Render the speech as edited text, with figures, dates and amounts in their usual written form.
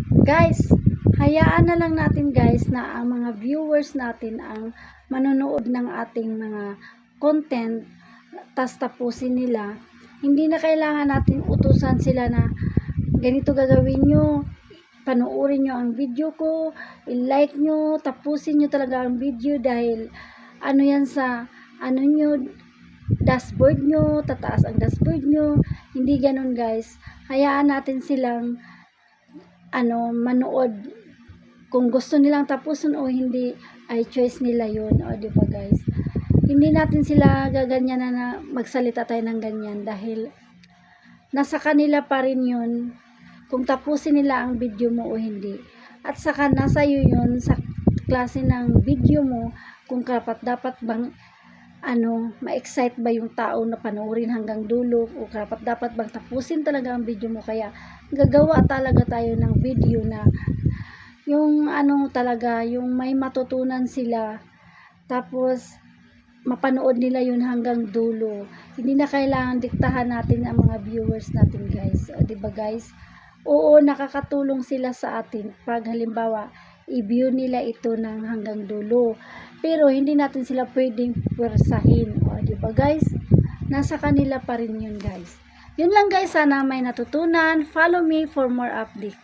Guys, hayaan na lang natin guys na ang mga viewers natin ang manonood ng ating mga content, tas tapusin nila. Hindi na kailangan natin utusan sila na ganito gagawin nyo, panoorin nyo ang video ko, i-like nyo, tapusin nyo talaga ang video dahil ano yan sa ano nyo, dashboard nyo, tataas ang dashboard nyo. Hindi ganun guys. Hayaan natin silang manood. Kung gusto nilang tapusin o hindi, ay choice nila yun. O, di ba guys? Hindi natin sila gaganyan na magsalita tayo ng ganyan dahil nasa kanila pa rin yun kung tapusin nila ang video mo o hindi. At saka nasa iyo yun sa klase ng video mo kung dapat bang ma-excite ba yung tao na panoorin hanggang dulo o dapat bang tapusin talaga ang video mo. Kaya gagawa talaga tayo ng video na yung talaga yung may matutunan sila, tapos mapanood nila yun hanggang dulo. Hindi na kailangan diktahan natin ang mga viewers natin guys. O, diba guys? Oo, nakakatulong sila sa atin pag halimbawa i-view nila ito ng hanggang dulo. Pero hindi natin sila pwedeng pwersahin. O, diba guys? Nasa kanila pa rin yun guys. Yun lang guys, sana may natutunan. Follow me for more updates.